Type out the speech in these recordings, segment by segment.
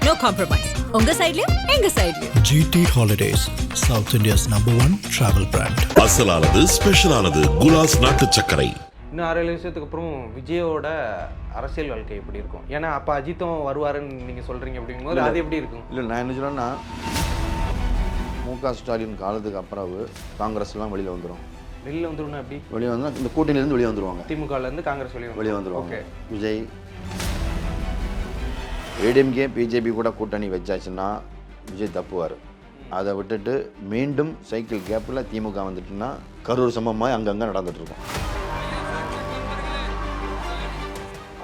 no compromise. உங்க சைடுலயும் எங்க சைடுலயும். GT Holidays, South India's #1 travel brand. அசலானது ஸ்பெஷலானது குலாஸ் நாட்டு சர்க்கரை. இன்னும் 6-7 வருஷத்துக்கு அப்புறம் விஜயோட அரசியல் வாழ்க்கை எப்படி இருக்கும்? ஏன்னா அப்போ அஜித்தும் வருவாருன்னு நீங்கள் சொல்கிறீங்க அப்படிங்கும்போது அது எப்படி இருக்கும்? இல்லை, நான் என்ன சொல்கிறேன்னா, மு.க.ஸ்டாலின் காலத்துக்கு அப்புறம் காங்கிரஸ்லாம் வெளியில் வந்துடும். வெளியில் வந்துடும் எப்படி? வெளியே வந்தால் இந்த கூட்டணியிலேருந்து வெளியே வந்துடுவாங்க. திமுகலேருந்து காங்கிரஸ் வெளியே வந்துடுவாங்க. ஓகே, விஜய் ஏடிஎம்கே பிஜேபி கூட கூட்டணி வச்சாச்சுன்னா விஜய் தப்புவார். அதை விட்டுட்டு மீண்டும் சைக்கிள் கேப்பில் திமுக வந்துட்டுன்னா கரூர் சம்பவமாக அங்கங்கே நடந்துகிட்ருக்கோம்.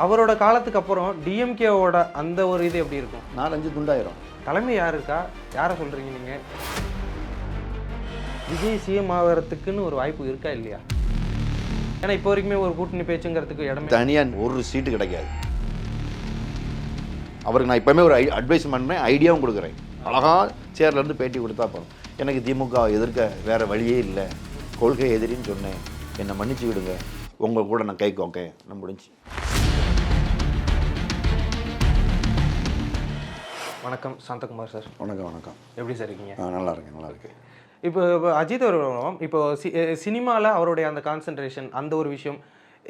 அவரோட காலத்துக்கு அப்புறம் டிஎம்கேவோட அந்த ஒரு இது எப்படி இருக்கும்? 4-5 துண்டாயிரும். தலைமை யார் இருக்கா? யாரை சொல்கிறீங்க நீங்கள்? விஜய் சிஎம் ஆகிறதுக்குன்னு ஒரு வாய்ப்பு இருக்கா இல்லையா? ஏன்னா இப்போ வரைக்குமே ஒரு கூட்டணி பேச்சுங்கிறதுக்கு இடமே தனியாக ஒரு சீட்டு கிடைக்காது. அவருக்கு நான் இப்போவுமே ஒரு அட்வைஸ் பண்ணுறேன், ஐடியாவும் கொடுக்குறேன். அழகாக சேர்லேருந்து பேட்டி கொடுத்தா போகிறோம். எனக்கு திமுக எதிர்க்க வேறு வழியே இல்லை, கொள்கை எதிரின்னு சொன்னேன், என்னை மன்னிச்சு விடுங்க, உங்கள் கூட நான் கை கோக்கேன், நான் முடிஞ்சு. வணக்கம் சாந்தகுமார் சார். வணக்கம். வணக்கம். எப்படி சார் இருக்கீங்க? நல்லா இருக்கேன். இப்போ அஜித் அவர்களும் இப்போ சினிமாவில் அவருடைய அந்த கான்சன்ட்ரேஷன், அந்த ஒரு விஷயம்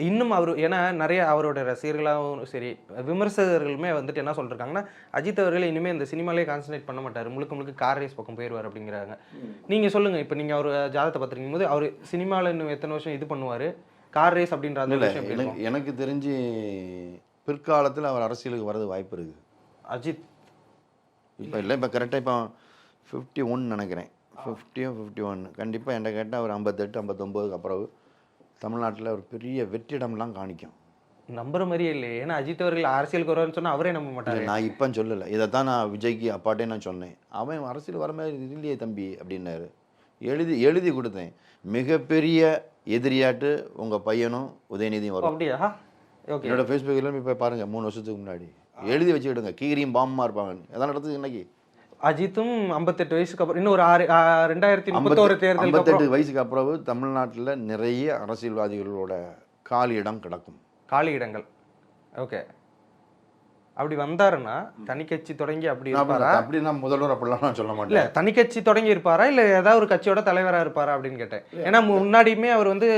இன்னும் அவர், ஏன்னா நிறைய அவரோட ரசிகர்களாகவும் சரி விமர்சகர்களுமே வந்துட்டு என்ன சொல்லிருக்காங்கன்னா, அஜித் அவர்கள் இனிமேல் இந்த சினிமாலே கான்சன்ட்ரேட் பண்ண மாட்டார், முழுக்க கார் ரேஸ் பக்கம் போயிடுவார் அப்படிங்கிறாங்க. நீங்கள் சொல்லுங்கள், இப்போ நீங்கள் அவர் ஜாதகத்தை பார்த்துருக்கும் போது அவர் சினிமாவில் இன்னும் எத்தனை வருஷம் இது பண்ணுவார், கார் ரேஸ் அப்படின்ற அந்த விஷயம்? எனக்கு தெரிஞ்சு பிற்காலத்தில் அவர் அரசியலுக்கு வரது வாய்ப்பு இருக்குது. அஜித் இப்போ இல்லை, இப்போ கரெக்டாக இப்போ 51 நினைக்கிறேன், 51 கண்டிப்பாக என்கிட்ட கேட்டால் அவர் 58-59 அப்புறம் தமிழ்நாட்டில் ஒரு பெரிய வெற்றிடம்லாம் காணிக்கும். நம்புற மாதிரியே இல்லையே. ஏன்னா அஜித் அவர்கள் அரசியலுக்கு வருவார்னு சொன்னால் அவரே நம்ப மாட்டார். நான் இப்போ சொல்லலை, இதை தான் நான் விஜய்க்கு அப்பாட்டே நான் சொன்னேன். அவன் அரசியல் வர மாதிரி இல்லையே தம்பி அப்படின்னாரு. எழுதி கொடுத்தேன், மிகப்பெரிய எதிரியாட்டு உங்கள் பையனும் உதயநிதியும் வரும். அப்படியா? ஓகே. என்னோட ஃபேஸ்புக்கில் இப்போ பாருங்கள், 3 வருஷத்துக்கு முன்னாடி எழுதி வச்சுக்கிடுங்க, கீரியும் பாம்பமாக இருப்பாங்க. எதாவது நடந்தது இன்னைக்கு. அஜித்தும் 58 வயசுக்கு அப்புறம் இன்னும் ஒரு 2031 தேர்தல் 58 வயசுக்கு அப்புறம் தமிழ்நாட்டில் நிறைய அரசியல்வாதிகளோட காலி இடம் கிடக்கும். காலி இடங்கள். ஓகே. அப்படி வந்தாருன்னா தனிக்கட்சி தொடங்கி அப்படி இருப்பாரா? அப்படின்னா முதல்வர் அப்படிலாம் நான் சொல்ல மாட்டேன். இல்லை, தனிக்கட்சி தொடங்கி இருப்பாரா இல்லை ஏதாவது ஒரு கட்சியோட தலைவராக இருப்பாரா அப்படின்னு கேட்டேன். ஏன்னா முன்னாடியுமே அவர் வந்து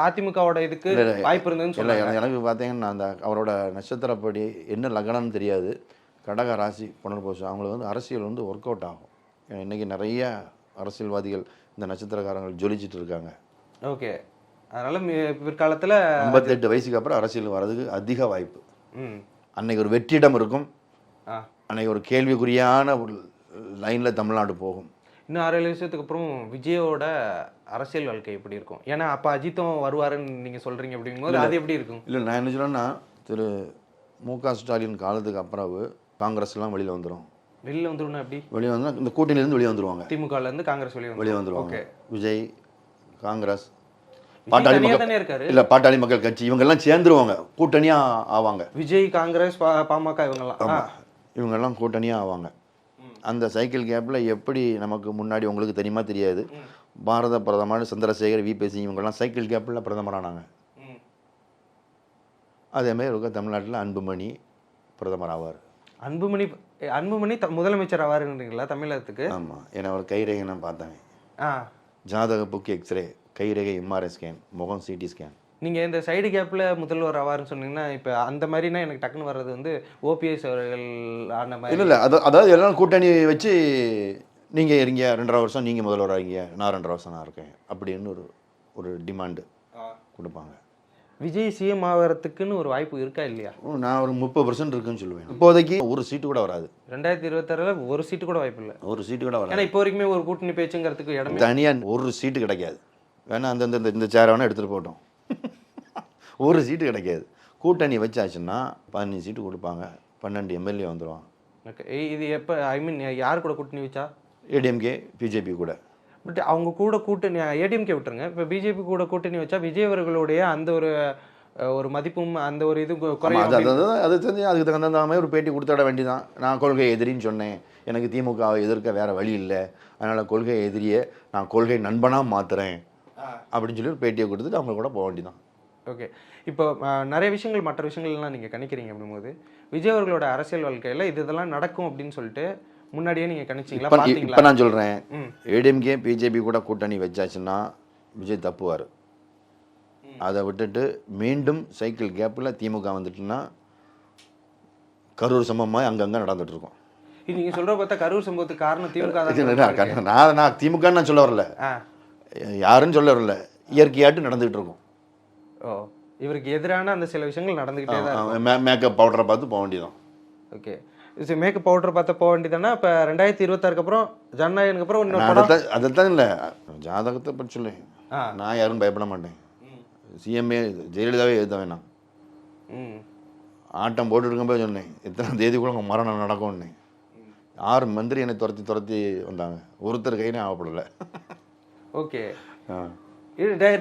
அதிமுகவோட இதுக்கு வாய்ப்பு இருந்ததுன்னு சொல்லல. எனக்கு பார்த்தீங்கன்னா அந்த அவரோட நட்சத்திரப்படி என்ன லக்னம்னு தெரியாது, கடக ராசி புனர்பூசம், அவங்களுக்கு வந்து அரசியல் வந்து ஒர்க் அவுட் ஆகும். இன்றைக்கி நிறைய அரசியல்வாதிகள் இந்த நட்சத்திரக்காரங்கள் ஜொலிச்சிட்டு இருக்காங்க. ஓகே. அதனால் பிற்காலத்தில் 58 வயசுக்கு அப்புறம் அரசியல் வர்றதுக்கு அதிக வாய்ப்பு. அன்னைக்கு ஒரு வெற்றிடம் இருக்கும், அன்னைக்கு ஒரு கேள்விக்குறியான ஒரு லைனில் தமிழ்நாடு போகும். இன்னும் 6-7 வருஷத்துக்கு அப்புறம் விஜயோட அரசியல் வாழ்க்கை எப்படி இருக்கும்? ஏன்னா அப்போ அஜித்தும் வருவாருன்னு நீங்கள் சொல்கிறீங்க அப்படிங்கும்போது அது எப்படி இருக்கும்? இல்லை, நான் என்ன சொல்கிறேன்னா, திரு மு.க.ஸ்டாலின் காலத்துக்கு அப்புறம் காங்கிரஸ்லாம் வெளியில் வந்துடும். வெளியில் வந்துடும் எப்படி? வெளியே வந்தால் இந்த கூட்டணியிலேருந்து வெளியே வந்துடுவாங்க. திமுகலேருந்து காங்கிரஸ் வெளியே வந்துடுவாங்க. விஜய், காங்கிரஸ், பாட்டாளி மக்கள் இருக்காரு. இல்லை, பாட்டாளி மக்கள் கட்சி, இவங்கெல்லாம் சேர்ந்துருவாங்க, கூட்டணியாக ஆவாங்க. விஜய், காங்கிரஸ், பாமக இவங்கெல்லாம் கூட்டணியாக ஆவாங்க. அந்த சைக்கிள் கேப்பில் எப்படி நமக்கு முன்னாடி உங்களுக்கு தெரியுமா தெரியாது, பாரத பிரதமர் சந்திரசேகர், விபி சிங் இவங்கெல்லாம் சைக்கிள் கேப்பில் பிரதமரானாங்க. அதேமாதிரி இருக்க தமிழ்நாட்டில் அன்புமணி பிரதமர் ஆவார். அன்புமணி முதலமைச்சர் ஆவாருன்றீங்களா தமிழகத்துக்கு? ஆமாம், ஏன்னா அவர் கைரேகை நான் பார்த்தேன், ஜாதக புக், எக்ஸ்ரே, கைரேகை, எம்ஆர்ஐ ஸ்கேன், முகம் சிடி ஸ்கேன். நீங்கள் இந்த சைடு கேப்பில் முதல்வர் ஆவார்னு சொன்னீங்கன்னா, இப்போ அந்த மாதிரினா எனக்கு டக்குன்னு வர்றது வந்து ஓபிஎஸ் அவர்கள் ஆன மாதிரி. இல்லை, அதாவது எல்லாம் கூட்டணி வச்சு நீங்கள் இருங்க 2.5 வருஷம் நீங்கள் முதல்வர் ஆகிங்க, நான் 2.5 வருஷம் நான் இருக்கேன் அப்படின்னு ஒரு டிமாண்டு கொடுப்பாங்க. விஜய் சிஎம் ஆகிறதுக்குன்னு ஒரு வாய்ப்பு இருக்கா இல்லையா? நான் ஒரு 30% இருக்குன்னு சொல்லுவேன். இப்போதைக்கு ஒரு சீட்டு கூட வராது. 2026 ஒரு சீட்டு கூட வாய்ப்பு இல்லை. ஒரு சீட்டு கூட வராது. ஏன்னா இப்போ வரைக்குமே ஒரு கூட்டணி பேச்சுங்கிறதுக்கு இடமே தனியாக ஒரு சீட்டு கிடைக்காது. வேணா இந்த சேரை வேணால் எடுத்துகிட்டு போட்டோம். ஒரு சீட்டு கிடைக்காது. கூட்டணி வச்சாச்சுன்னா 15 சீட்டு கொடுப்பாங்க, 12 எம்எல்ஏ வந்துடுவாங்க. இது எப்போ, ஐ மீன் யார் கூட கூட்டணி வச்சா? ஏடிஎம்கே பிஜேபி கூட. பட் அவங்க கூட கூட்டணி, ஏடிஎம்கே விட்டுருங்க, இப்போ பிஜேபி கூட கூட்டணி வச்சா விஜய் அவர்களுடைய அந்த ஒரு மதிப்பும் அந்த ஒரு இது குறையும். அது தெரிஞ்சு அதுக்கு தகுந்த மாதிரி ஒரு பேட்டி கொடுத்துட வேண்டியதான். நான் கொள்கை எதிரின்னு சொன்னேன், எனக்கு திமுக எதிர்க்க வேறு வழி இல்லை, அதனால் கொள்கை எதிரியை நான் கொள்கை நண்பனாக மாற்றுறேன் அப்படின்னு சொல்லி ஒரு பேட்டியை கொடுத்துட்டு அவங்க கூட போக வேண்டியதான். ஓகே. இப்போ நிறைய விஷயங்கள் மற்ற விஷயங்கள்லாம் நீங்கள் கணிக்கிறீங்க அப்படிங்கும்போது விஜய் அவர்களோட அரசியல் வாழ்க்கையில் இதெல்லாம் நடக்கும் அப்படின்னு சொல்லிட்டு முன்னாடியே நீங்கள் கணிச்சிங்களா, பார்த்தீங்களா? இப்போ நான் சொல்கிறேன், ஏடிஎம்கே பிஜேபி கூட கூட்டணி வச்சாச்சுன்னா விஜய் தப்புவார். அதை விட்டுட்டு மீண்டும் சைக்கிள் கேப்பில் திமுக வந்துட்டுன்னா கரூர் சம்பவமாக அங்கங்கே நடந்துட்டு இருக்கோம். நீங்கள் சொல்கிற பார்த்தா கரூர் சம்பவத்துக்கு காரணம் திமுக தான். நான் திமுகன்னு நான் சொல்ல வரல, யாருன்னு சொல்ல வரல, இயற்கையாட்டு நடந்துகிட்டு இருக்கும். ஓ, இவருக்கு எதிரான அந்த சில விஷயங்கள் நடந்துக்கிட்டே தான். மேக்கப் பவுடரை பார்த்து போக வேண்டியதான். ஓகே, மேக்கப் பவுடரை பார்த்து போக வேண்டியதானா? இப்போ 2026 அப்புறம் ஜனநாயகனுக்கு அப்புறம் இன்னொரு அதைத்தான் இல்லை, ஜாதகத்தை பற்றி சொல்லு, நான் யாரும் பயப்பட மாட்டேன். சிஎம்ஏ ஜெயலலிதாவே எழுத வேணாம். ஆட்டம் போட்டு இருக்கும்போது சொன்னேன், எத்தனை தேதிக்குள்ள உங்கள் மரணம் நடக்கும்னு. 6 மந்திரி என்னை துரத்தி வந்தாங்க, ஒருத்தர் கையினே ஆகப்படலை. ஓகே,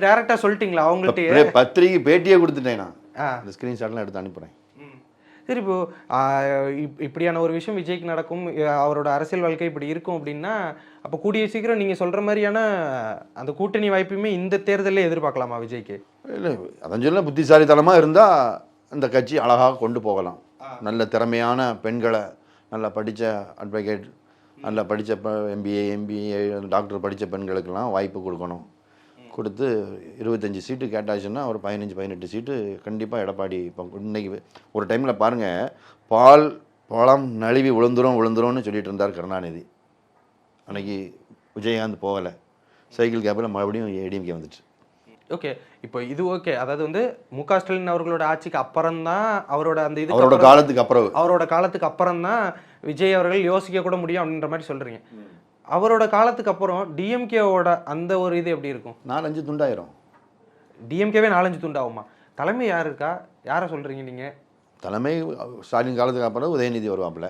டைரக்டா சொல்லிட்டீங்களா அவங்கள்ட்ட? பத்திரிகை பேட்டியே கொடுத்துட்டேன் நான், இந்த ஸ்க்ரீன்ஷாட்லாம் எடுத்து அனுப்புகிறேன். சரி, இப்போ இப்படியான ஒரு விஷயம் விஜய்க்கு நடக்கும், அவரோட அரசியல் வாழ்க்கை இப்படி இருக்கும் அப்படின்னா, அப்போ கூடிய சீக்கிரம் நீங்கள் சொல்கிற மாதிரியான அந்த கூட்டணி வாய்ப்புமே இந்த தேர்தலில் எதிர்பார்க்கலாமா விஜய்க்கு? இல்லை, அதான் சொல்ல, புத்திசாலித்தனமாக இருந்தால் இந்த கட்சி அழகாக கொண்டு போகலாம். நல்ல திறமையான பெண்களை, நல்லா படித்த அட்வொகேட், நல்லா படித்த எம்பிஏ டாக்டர் படித்த பெண்களுக்கெல்லாம் வாய்ப்பு கொடுக்கணும். கொடுத்து 25 சீட்டு கேட்டாச்சுன்னா ஒரு 15-18 சீட்டு கண்டிப்பாக எடப்பாடி. இப்போ இன்னைக்கு ஒரு டைமில் பாருங்கள், பழம் நழுவி விழுந்துரும்னு சொல்லிட்டு இருந்தார் கருணாநிதி. அன்னைக்கு விஜயகாந்த் போகலை, சைக்கிள் கேப்பில் மறுபடியும் ஏடிஎம்கே வந்துச்சு. ஓகே, இப்போ இது ஓகே, அதாவது வந்து மு.க. ஸ்டாலின் அவர்களோட ஆட்சிக்கு அப்புறம் தான் அவரோட அந்த இது அவரோட காலத்துக்கு அப்புறம் தான் விஜய் அவர்கள் யோசிக்க கூட முடியும் அப்படின்ற மாதிரி சொல்றீங்க. அவரோட காலத்துக்கு அப்புறம் டிஎம்கேவோட அந்த ஒரு இது எப்படி இருக்கும்? 4-5 துண்டாயிரும். டிஎம்கேவே 4-5 துண்டாகுமா? தலைமை யார் இருக்கா? யாரை சொல்றீங்க நீங்க? தலைமை ஸ்டாலின் காலத்துக்கு அப்புறம் உதயநிதி வருவாப்புல.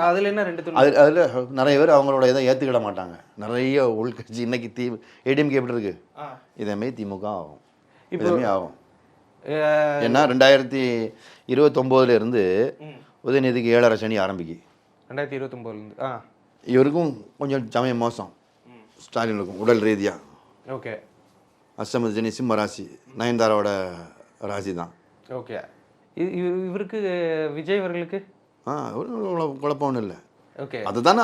அதுல என்ன 2 துண்டு? அதில் நிறைய பேர் அவங்களோட இதை ஏற்றுக்கிட மாட்டாங்க. நிறைய உள்கட்சி இன்னைக்கு ஏடிஎம்கே எப்படி இருக்கு, இதேமாரி திமுக ஆகும், இதேமாரி ஆகும். ஏன்னா 2029 இருந்து உதயநிதிக்கு 7.5 சனி ஆரம்பிக்கு. 2029 இவருக்கும் கொஞ்சம் சமயம் மோசம், ஸ்டாலினுக்கும் உடல் ரீதியாக. ஓகே, அஷ்டம சனி சிம்ம ராசி, நயன்தாராவோட ராசி தான். ஓகே, இவருக்கு விஜய் அவர்களுக்கு குழப்பம் ஒன்றும் இல்லை. ஓகே, அதுதான்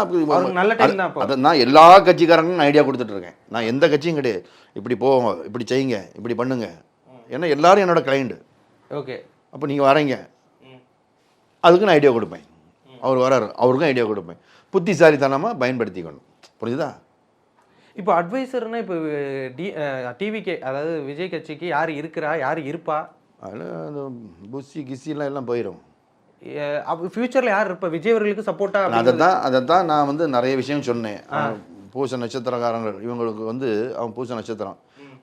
நல்ல டைம் தான். அதை நான் எல்லா கட்சிக்காரங்களும் ஐடியா கொடுத்துட்ருக்கேன். நான் எந்த கட்சியும் கிடையாது, இப்படி போவோங்க, இப்படி செய்யுங்க, இப்படி பண்ணுங்க, ஏன்னா எல்லாரும் என்னோட கிளைண்ட். ஓகே, அப்போ நீங்கள் வரீங்க, அதுக்கு நான் ஐடியா கொடுப்பேன். அவர் வராரு, அவருக்கும் ஐடியா கொடுப்பேன். புத்திசாலித்தனமாக பயன்படுத்திக்கணும், புரியுதா? இப்போ அட்வைசர்னா இப்போ டிவிகே, அதாவது விஜய் கட்சிக்கு யார் இருக்கிறா, யார் இருப்பா? அதில் அந்த புஷி கிசிலாம் எல்லாம் போயிடும். ஃபியூச்சரில் யார் இருப்பா விஜய் அவர்களுக்கு சப்போர்ட்டாக? அதைத்தான் நான் வந்து நிறைய விஷயம் சொன்னேன். பூச நட்சத்திரக்காரங்கள் இவங்களுக்கு வந்து அவன் பூச நட்சத்திரம்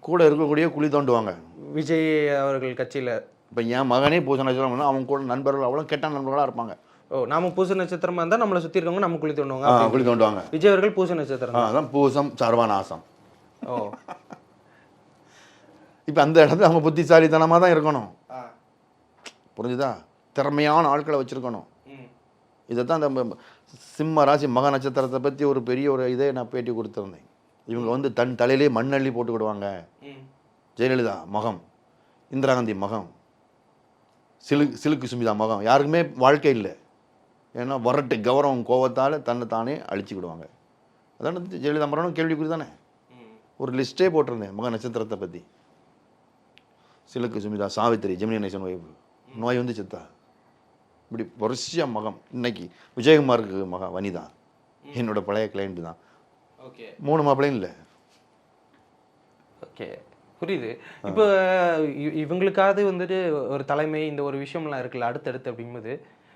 கூட இருக்கக்கூடிய குழி தோண்டுவாங்க விஜய் அவர்கள் கட்சியில். இப்போ என் மகனே பூச நட்சத்திரம், அவங்க கூட நண்பர்கள் அவ்வளோ கெட்ட நண்பர்களாக இருப்பாங்க. ஓ, நாம பூச நட்சத்திரமா இருந்தால் நம்மளை சுற்றி இருக்கவங்க நம்ம குழி தோண்டுவாங்க. குழி தோண்டுவாங்க. விஜய் அவர்கள் பூச நட்சத்திரம், அதான் பூசம் சர்வநாசம். ஓ, இப்போ அந்த இடத்துல அவங்க புத்திசாலித்தனமாக தான் இருக்கணும், புரிஞ்சுதா? திறமையான ஆட்களை வச்சுருக்கணும். இதைத்தான் அந்த சிம்ம ராசி மக நட்சத்திரத்தை பற்றி ஒரு பெரிய ஒரு இதே நான் பேட்டி கொடுத்துருந்தேன். இவங்க வந்து தன் தலையிலே மண்ணள்ளி போட்டுக்கிடுவாங்க. ஜெயலலிதா மகம், இந்திரா காந்தி மகம், சிலுக்கு சுமிதா மகம், யாருக்குமே வாழ்க்கை இல்லை. ஏன்னா வரட்டு கௌரவம் கோவத்தால் தன்னை தானே அழிச்சுக்கிடுவாங்க. அதான ஜெயலலிதா மரணம் கேள்விக்குறி தானே. ஒரு லிஸ்ட்டே போட்டிருந்தேன் மக நட்சத்திரத்தை பற்றி. சிலுக்கு சுமிதா, சாவித்திரி, ஜெமினி கணேசன் ஒய்ஃப், நோய் வந்து செத்தா. இப்படி வரிசையாக மகம். இன்னைக்கு விஜயகுமாருக்கு மகா வனிதா, என்னோட பழைய கிளைண்ட் தான். ஓகே, 3 மாப்பிள்ளையும் இல்லை. ஓகே, புரியுது. இப்போ இவங்களுக்காவது வந்துட்டு ஒரு தலைமை, இந்த ஒரு விஷயம்லாம் இருக்குல்ல அடுத்தடுத்து அப்படிங்கும்போது,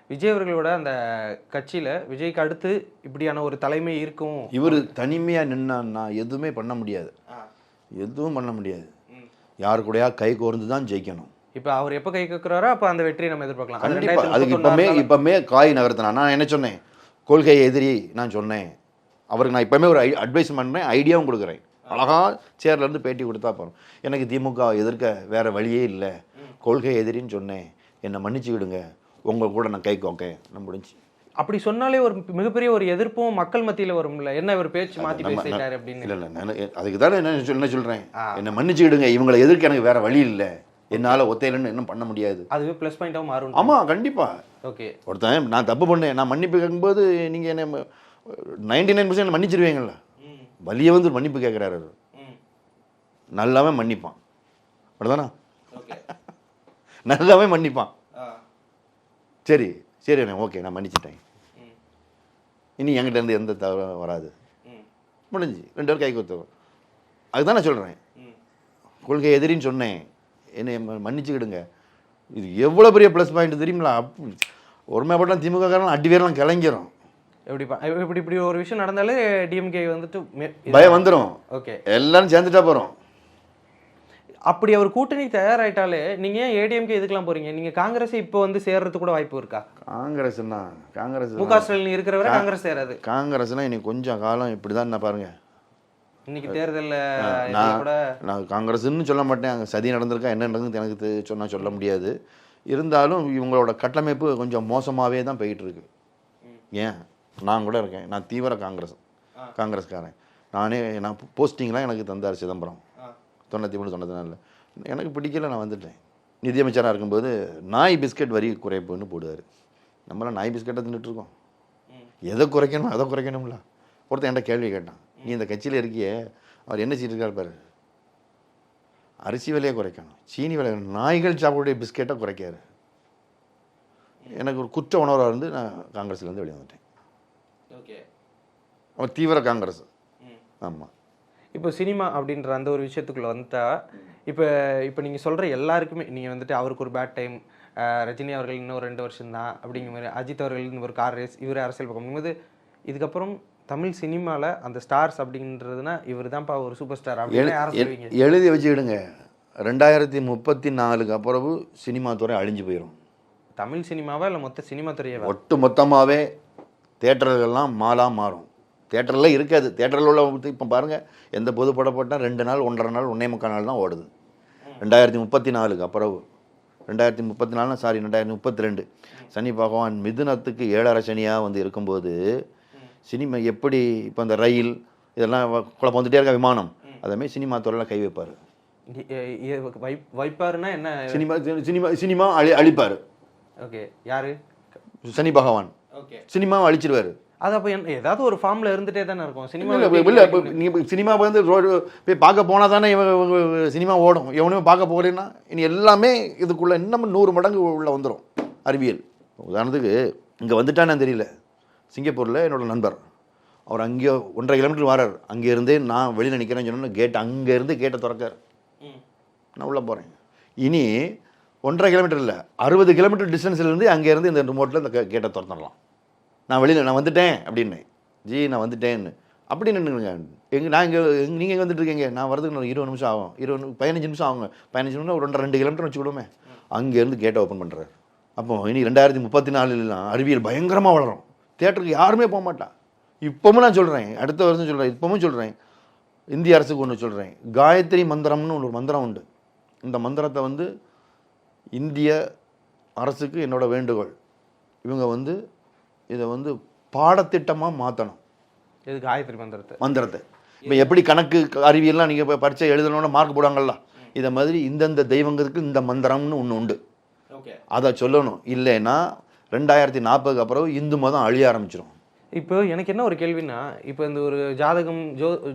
விஜய் அவர்களோட அந்த கட்சியில் விஜய்க்கு அடுத்து இப்படியான ஒரு தலைமை இருக்கும். இவர் தனிமையாக நின்னான்னா எதுவுமே பண்ண முடியாது, எதுவும் பண்ண முடியாது. யாரு கூடயா கை கோர்ந்து தான் ஜெயிக்கணும். இப்போ அவர் எப்போ கை கேட்குறாரோ அப்போ அந்த வெற்றியை நம்ம எதிர்பார்க்கலாம். கண்டிப்பாக. அதுக்கு இப்போமே காய் நகர்த்தினா. நான் என்ன சொன்னேன், கொள்கை எதிரி நான் சொன்னேன். அவருக்கு நான் இப்போமே ஒரு அட்வைஸ் பண்ணுறேன், ஐடியாவும் கொடுக்குறேன். அழகாக சேர்லேருந்து பேட்டி கொடுத்தா போகிறோம். எனக்கு திமுக எதிர்க்க வேறு வழியே இல்லை, கொள்கை எதிரின்னு சொன்னேன், என்னை மன்னிச்சுக்கிடுங்க, உங்கள் கூட நான் கை கோக்கேன், நான் முடிஞ்சு. அப்படி சொன்னாலே ஒரு மிகப்பெரிய ஒரு எதிர்ப்பும் மக்கள் மத்தியில் வரும்ல, என்ன ஒரு பேச்சு மாற்றி பேசிட்டாரு அப்படின்னு. இல்லை, அதுக்கு தானே என்ன சொல்கிறேன், என்னை மன்னிச்சுக்கிடுங்க, இவங்களை எதிர்க்க எனக்கு வேறு வழி இல்லை. என்னால் ஒத்தையிலன்னு இன்னும் பண்ண முடியாது. அதுவே ப்ளஸ் பாயிண்டாகவும் மாறும். ஆமாம், கண்டிப்பாக. ஓகே, ஒருத்தன் நான் தப்பு பண்ணேன், நான் மன்னிப்பு கேட்கும்போது நீங்கள் என்ன 99% மன்னிச்சிருவீங்களா? வலியை வந்து மன்னிப்பு கேட்குறாரு, நல்லாவே மன்னிப்பான். அப்படிதானா? நல்லாவே மன்னிப்பான். சரி சரி அண்ணே, ஓகே நான் மன்னிச்சிட்டேன், இனி என்கிட்ட இருந்து எந்த தவறும் வராது, முடிஞ்சு 2 பேரும் கை கொடுத்தோம். அதுதான் நான் சொல்கிறேன், கொள்கை எதிரின்னு சொன்னேன், என்னை மன்னிச்சுக்கிடுங்க. இது எவ்வளோ பெரிய ப்ளஸ் பாயிண்ட் தெரியுங்களா? ஒருமைப்பட்ட திமுக காரன் அடி வேறலாம் கிளங்கிறோம். இப்படி ஒரு விஷயம் நடந்தாலே டிஎம்கே வந்துட்டு பயம் வந்துடும். ஓகே, எல்லாரும் சேர்ந்துட்டா போகிறோம். அப்படி அவர் கூட்டணி தயாராயிட்டாலே நீங்க ஏன் ஏடிஎம்கே இதுக்கெல்லாம் போறீங்க? நீங்க காங்கிரஸ் இப்போ வந்து சேர்றது கூட வாய்ப்பு இருக்கா? காங்கிரஸ்னா முக ஸ்டாலின் இருக்கிறவரை காங்கிரஸ் சேராது. காங்கிரஸ்னா இன்னைக்கு கொஞ்சம் காலம் இப்படிதான். நான் பாருங்க, இன்னைக்கு தேர்தலில் நான் காங்கிரஸ்ன்னு சொல்ல மாட்டேன், அங்கே சதி நடந்திருக்கா என்ன நடந்தது எனக்கு சொல்ல முடியாது. இருந்தாலும் இவங்களோட கட்டமைப்பு கொஞ்சம் மோசமாகவே தான் போயிட்டு இருக்கு. ஏன், நான் கூட இருக்கேன், நான் தீவிர காங்கிரஸ்காரன். நான் போஸ்டிங்லாம் எனக்கு தந்தார் சிதம்பரம் 93 94. எனக்கு பிடிக்கல, நான் வந்துட்டேன். நிதியமைச்சராக இருக்கும்போது நாய் பிஸ்கட் வரி குறைப்புன்னு போடுவார். நம்மளாம் நாய் பிஸ்கட்டை தின்னுட்டுருக்கோம். எதை குறைக்கணும் அதை குறைக்கணும்ல. ஒருத்தன் என்கிட்ட கேள்வி கேட்டான், நீ இந்த கட்சியில் இருக்கியே, அவர் என்ன செய்யிருக்காரு பாரு, அரிசி விலையை குறைக்கணும், சீனி விலை, நாய்கள் சாப்பிடக்கூடிய பிஸ்கெட்டை குறைக்காரு. எனக்கு ஒரு குற்ற உணர்வாக இருந்து நான் காங்கிரஸ்லேருந்து வெளியே வந்துட்டேன். ஓகே, அவர் தீவிர காங்கிரஸ். ஆமாம். இப்போ சினிமா அப்படின்ற அந்த ஒரு விஷயத்துக்குள்ளே வந்துட்டா, இப்போ நீங்கள் சொல்கிற எல்லாருக்குமே நீங்கள் வந்துட்டு அவருக்கு ஒரு பேட் டைம், ரஜினி அவர்கள் இன்னும் 2 வருஷம் தான் அப்படிங்கிற மாதிரி, அஜித் அவர்கள் இன்னும் ஒரு கார் ரேஸ், இவர் அரசியல் பக்கம், இதுக்கப்புறம் தமிழ் சினிமாவில் அந்த ஸ்டார்ஸ் அப்படின்றதுனா இவர் தான்ப்பா ஒரு சூப்பர் ஸ்டார் அப்படின்னு யாரை சொல்லுவீங்க? எழுதி வச்சுக்கிடுங்க, 2034 அப்புறம் சினிமா துறை அழிஞ்சு போயிடும். தமிழ் சினிமாவா இல்லை மொத்த சினிமா துறையை? ஒட்டு மொத்தமாகவே தேட்டர்கள்லாம் மாலாக மாறும். தேட்டரில் இருக்காது. தேட்டரில் உள்ள இப்போ பாருங்கள், எந்த பொது படம் போட்டால் 2 நாள் 1.5 நாள் 1.25 நாள் தான் ஓடுது. 2034 அப்புறம் 2032 சனி பகவான் மிதுனத்துக்கு 7.5 சனியாக வந்து இருக்கும்போது சினிமா எப்படி இப்போ அந்த ரயில் இதெல்லாம் குழப்பம் வந்துட்டே இருக்க, விமானம், அதேமாதிரி சினிமா துறையில் கை வைப்பார். வைப்பாருன்னா என்ன? சினிமா அழிப்பார். ஓகே, யாரு? சனி பகவான். ஓகே, சினிமாவை அழிச்சிருவார். அது அப்போ ஏதாவது ஒரு ஃபார்மில் இருந்துகிட்டே தானே இருக்கும் சினிமா. இல்லை, இப்போ நீங்கள் சினிமா வந்து போய் பார்க்க போனால் தானே சினிமா ஓடும். எவனுமே பார்க்க போகலன்னா இனி எல்லாமே இதுக்குள்ளே இன்னும் 100 மடங்கு உள்ளே வந்துடும் அறிவியல். உதாரணத்துக்கு இங்கே வந்துட்டானு தெரியல, சிங்கப்பூரில் என்னோட நண்பர், அவர் அங்கேயோ 1.5 கிலோமீட்டர் வரார். அங்கேருந்தே நான் வெளியில் நிற்கிறேன்னு சொன்னோன்னு கேட் அங்கேருந்து கேட்டை திறக்கார். நான் உள்ளே போகிறேன். இனி 1.5 கிலோமீட்டர் இல்லை, 60 கிலோமீட்டர் டிஸ்டன்ஸ்லேருந்து அங்கேருந்து இந்த ரிமோட்டில் இந்த கேட்டை திறந்துடலாம். நான் வெளியில் நான் வந்துட்டேன் அப்படின்னேன், ஜி நான் வந்துட்டேன்னு அப்படி நின்றுங்க. நான் இங்கே நீங்கள் எங்கே வந்துட்டு இருக்கீங்க? நான் வரதுக்கு 20 நிமிஷம் ஆகும், 15 நிமிஷம் ஆகுங்க. 15 நிமிஷம் ஒரு 2 கிலோமீட்டர் வச்சுக்கிடுமே. அங்கேருந்து கேட்டை ஓப்பன் பண்ணுறாரு. அப்போ இனி 2034 அறிவியல் பயங்கரமாக வளரும். தியேட்டருக்கு யாருமே போக மாட்டான். இப்போவும் நான் சொல்கிறேன், அடுத்த வருஷம் சொல்கிறேன், இப்போவும் சொல்கிறேன், இந்திய அரசுக்கு ஒன்று சொல்கிறேன், காயத்ரி மந்திரம்னு ஒரு மந்திரம் உண்டு. இந்த மந்திரத்தை வந்து இந்திய அரசுக்கு என்னோட வேண்டுகோள், இவங்க வந்து இதை வந்து பாடத்திட்டமாக மாற்றணும். இது காயத்ரி மந்திரத்தை இப்போ எப்படி கணக்கு அறிவியல்லாம் நீங்கள் இப்போ பரீட்சை எழுதணும்னா மார்க் போடாங்கல்ல, இதை மாதிரி இந்தந்த தெய்வங்களுக்கு இந்த மந்திரம்னு ஒன்று உண்டு, அதை சொல்லணும். இல்லைன்னா 2040 அப்புறம் இந்து மதம் அழிய ஆரம்பிச்சிடும். இப்போ எனக்கு என்ன ஒரு கேள்வின்னா, இப்போ இந்த ஒரு ஜாதகம்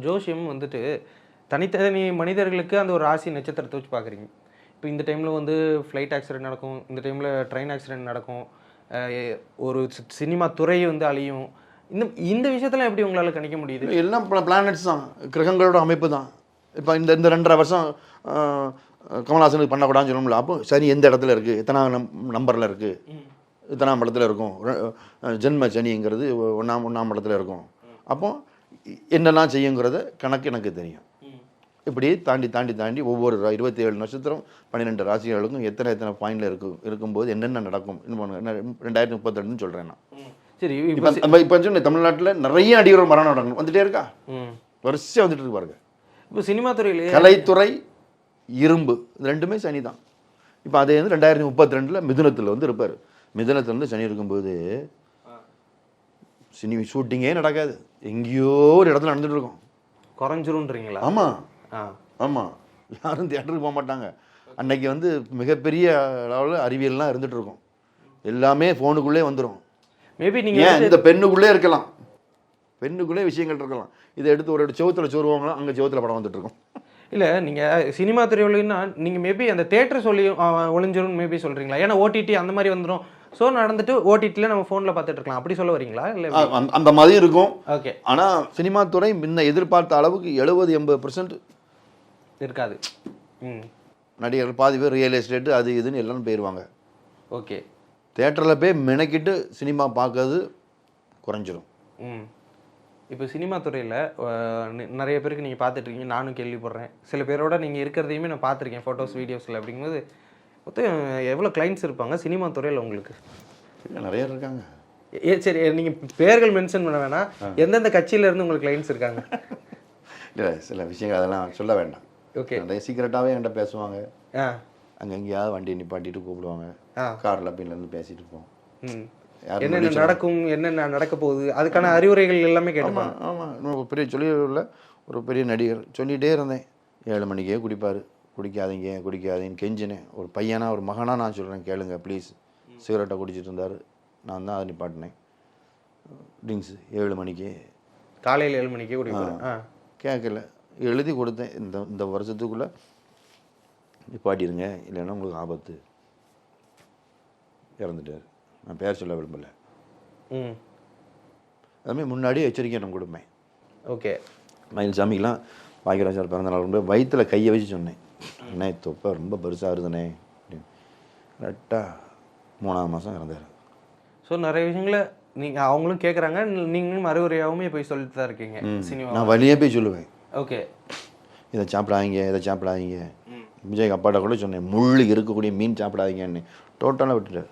ஜோசியம் வந்துட்டு தனித்தனி மனிதர்களுக்கு அந்த ஒரு ராசி நட்சத்திரத்தை வச்சு பார்க்குறீங்க. இப்போ இந்த டைமில் வந்து ஃப்ளைட் ஆக்சிடென்ட் நடக்கும், இந்த டைமில் ட்ரெயின் ஆக்சிடென்ட் நடக்கும், ஒரு சினிமா துறை வந்து அழியும். இந்த விஷயத்தெல்லாம் எப்படி உங்களால் கணிக்க முடியுது? எல்லாம் பிளானட்ஸ் தான், கிரகங்களோட அமைப்பு தான். இப்போ இந்த 2.5 வருஷம் கமல்ஹாசனுக்கு பண்ணக்கூடாதுன்னு சொல்லணும்ல. அப்போ சரி எந்த இடத்துல இருக்குது, எத்தனாம் நம்பரில் இருக்குது, இத்தனாம் இடத்துல இருக்கும், ஜென்ம சனிங்கிறது 1ஆம் இடத்துல இருக்கும். அப்போ என்னெல்லாம் செய்யுங்கிறத கணக்கு எனக்கு தெரியும். இப்படி தாண்டி ஒவ்வொரு 27 நட்சத்திரம் 12 ராசிகளுக்கும் எத்தனை பாயிண்டில் இருக்கும்போது என்னென்ன நடக்கும் 2032 சொல்கிறேன் நான். சரி, இப்போ தமிழ்நாட்டில் நிறைய நடிகர்கள் மரணம் நடக்கணும் வந்துட்டே இருக்கா, வரிசையாக வந்துட்டு இருக்கு பாருங்க. இப்போ சினிமா துறையிலே கலைத்துறை, இரும்பு, இது 2மே சனி தான். இப்போ அதே வந்து 2032 மிதுனத்தில் வந்து இருப்பார். மிதுனத்தில் வந்து சனி இருக்கும்போது சினி ஷூட்டிங்கே நடக்காது, எங்கேயோ ஒரு இடத்துல நடந்துட்டு இருக்கும். குறைஞ்சிரும்ன்றீங்களா? ஆமாம், யாரும் தியேட்டருக்கு போக மாட்டாங்க. அன்னைக்கு வந்து மிகப்பெரிய அளவில் அறிவியல்லாம் இருந்துட்டு இருக்கும். எல்லாமே ஃபோனுக்குள்ளே வந்துடும். மேபி நீங்க ஏன் இந்த பெண்ணுக்குள்ளே இருக்கலாம், பெண்ணுக்குள்ளே விஷயங்கள் இருக்கலாம். இதை எடுத்து ஒரு செவுத்துல சொருவாங்களாம், அங்கே செவுத்துல படம் வந்துட்டு இருக்கும். இல்லை நீங்கள் சினிமா துறையிலன்னா நீங்கள் மேபி அந்த தேட்டர் சொல்லி ஒளிஞ்சிரும் மேபி சொல்கிறீங்களா? ஏன்னா ஓடிடி அந்த மாதிரி வந்துடும். ஸோ நடந்துட்டு ஓடிடியில் நம்ம ஃபோனில் பார்த்துட்டு இருக்கலாம், அப்படி சொல்ல வரீங்களா? இல்லை அந்த மாதிரி இருக்கும். ஓகே. ஆனால் சினிமா துறை முன்ன எதிர்பார்த்த அளவுக்கு 70-80% இருக்காது. நடிகர்கள் பாதி பேர் ரியல் எஸ்டேட்டு அது இதுன்னு எல்லாம் போயிடுவாங்க. ஓகே. தேட்டரில் போய் மெனக்கிட்டு சினிமா பார்க்கறது குறைஞ்சிரும். இப்போ சினிமா துறையில் நிறைய பேருக்கு நீங்கள் பார்த்துட்ருக்கீங்க, நானும் கேள்விப்படுறேன். சில பேரோட நீங்கள் இருக்கிறதையுமே நான் பார்த்துருக்கேன் ஃபோட்டோஸ் வீடியோஸில். அப்படிங்கும்போது மொத்தம் எவ்வளோ கிளைண்ட்ஸ் இருப்பாங்க சினிமா துறையில் உங்களுக்கு? நிறைய இருக்காங்க. சரி, நீங்கள் பேர்கள் மென்ஷன் பண்ண வேணாம், எந்தெந்த கட்சியிலேருந்து உங்களுக்கு கிளைண்ட்ஸ் இருக்காங்க? இல்லை, சில விஷயங்கள் அதெல்லாம் சொல்ல வேண்டாம். ஓகே. நிறைய சீக்கிரட்டாகவே என்கிட்ட பேசுவாங்க. அங்கே எங்கேயாவது வண்டியை நிப்பாட்டிட்டு கூப்பிடுவாங்க, காரில் பின்லேருந்து பேசிட்டு இருப்போம். என்னென்ன நடக்கும், என்னென்ன நடக்க போகுது, அதுக்கான அறிவுரைகள் எல்லாமே கேட்பாங்க. ஆமாம், பெரிய சொல்லியில் ஒரு பெரிய நடிகர் சொல்லிகிட்டே இருந்தேன். 7 மணிக்கே குடிப்பார், குடிக்காதீங்கன்னு கெஞ்சினேன். ஒரு பையனா ஒரு மகனாக நான் சொல்கிறேன், கேளுங்க ப்ளீஸ். சிகரெட்டை குடிச்சிட்டு இருந்தார், நான் தான் அதை நிப்பாட்டினேன். ட்ரிங்க்ஸ் 7 மணிக்கு, காலையில் 7 மணிக்கே குடிப்பார். கேட்கல, எழுதி கொடுத்தேன். இந்த வருஷத்துக்குள்ளே நிப்பாட்டிடுங்க, இல்லைன்னா உங்களுக்கு ஆபத்து. இறந்துட்டார். நான் பேர் சொல்ல விரும்பலை. அதுமாதிரி முன்னாடியே எச்சரிக்கை நான் கொடுப்பேன். ஓகே. மயில்சாமிக்கெலாம் பாக்கியராஜர் பிறந்த நாள் ரொம்ப வயிற்றில் கையை வச்சு சொன்னேன், அண்ணே தொப்பை ரொம்ப பெருசாக இருந்தனே அப்படின்னு. கரெக்டாக 3ஆம் மாதம் இறந்தார். ஸோ நிறைய விஷயங்களை நீங்கள் அவங்களும் கேட்குறாங்க, நீங்களும் அறிவுரையாகவுமே போய் சொல்லிட்டு தான் இருக்கீங்க சினிமா. நான் வழியே போய் சொல்லுவேன். ஓகே. இதை சாப்பிடாதீங்க. விஜய் அப்பாட்ட கூட சொன்னேன், முள்ளு இருக்கக்கூடிய மீன் சாப்பிடாதீங்கன்னு. டோட்டலாக விட்டுட்டார்,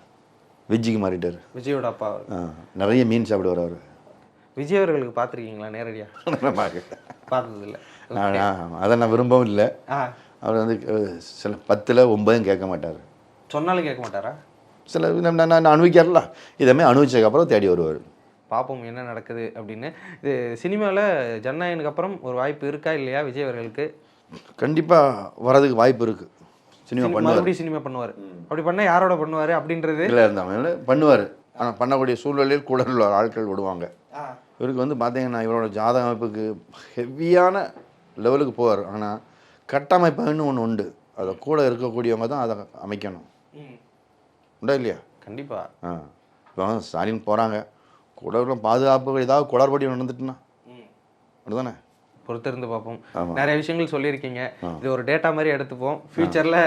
வெஜ்ஜுக்கு மாறிட்டார். விஜயோட அப்பா நிறைய மீன் சாப்பிடுவார் அவர். விஜய் அவர்களுக்கு பார்த்துருக்கீங்களா நேரடியாக? பார்த்ததில்லை. அதை நான் விரும்பவும் இல்லை. அவர் வந்து சில 10ல் 9 கேட்க மாட்டார். சொன்னாலும் கேட்க மாட்டாரா? சில நான் அனுபவிக்கிறல, இதமே அனுபவிச்சதுக்கப்புறம் தேடி வருவார். பார்ப்போம் என்ன நடக்குது அப்படின்னு. இது சினிமாவில் ஜனநாயகனுக்கு அப்புறம் ஒரு வாய்ப்பு இருக்கா இல்லையா விஜய் அவர்களுக்கு? கண்டிப்பாக வரதுக்கு வாய்ப்பு இருக்குது. சினிமா மறுபடியும் சினிமா பண்ணுவார். அப்படி பண்ணால் யாரோட பண்ணுவார் அப்படின்றது இல்லை, இருந்தாங்க பண்ணுவார். ஆனால் பண்ணக்கூடிய சூழ்நிலையில் கூட உள்ள ஆட்கள் விடுவாங்க. இவருக்கு வந்து பார்த்தீங்கன்னா இவரோட ஜாதக அமைப்புக்கு ஹெவியான லெவலுக்கு போவார். ஆனால் கட்டமைப்புன்னு ஒன்று உண்டு, அதை கூட இருக்கக்கூடியவங்க தான் அதை அமைக்கணும். உண்டா இல்லையா? கண்டிப்பாக. இப்போ ஸ்டாலின் போகிறாங்க, கூட உள்ள பாதுகாப்பு ஏதாவது குளறுபடி நடந்துட்டுன்னா அப்படிதானே? பொறுத்திருந்து பார்ப்போம். நிறைய விஷயங்கள் சொல்லியிருக்கீங்க, இது ஒரு டேட்டா மாதிரி எடுத்துப்போம். ஃபியூச்சரில்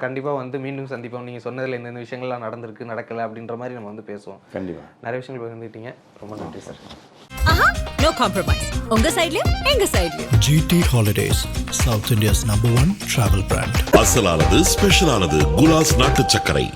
கண்டிப்பாக வந்து மீண்டும் சந்திப்போம். நீங்கள் சொன்னதில் இந்த விஷயங்கள்லாம் நடந்திருக்கு நடக்கலை அப்படின்ற மாதிரி நம்ம வந்து பேசுவோம். கண்டிப்பாக நிறைய விஷயங்கள் பகிர்ந்துட்டீங்க, ரொம்ப நன்றி சார். No compromise. உங்க சைட்லயும் எங்க சைட்லயும். GT Holidays, South India's #1 travel brand. அசலானது ஸ்பெஷலானது குலாஸ் நாட்டு சர்க்கரை.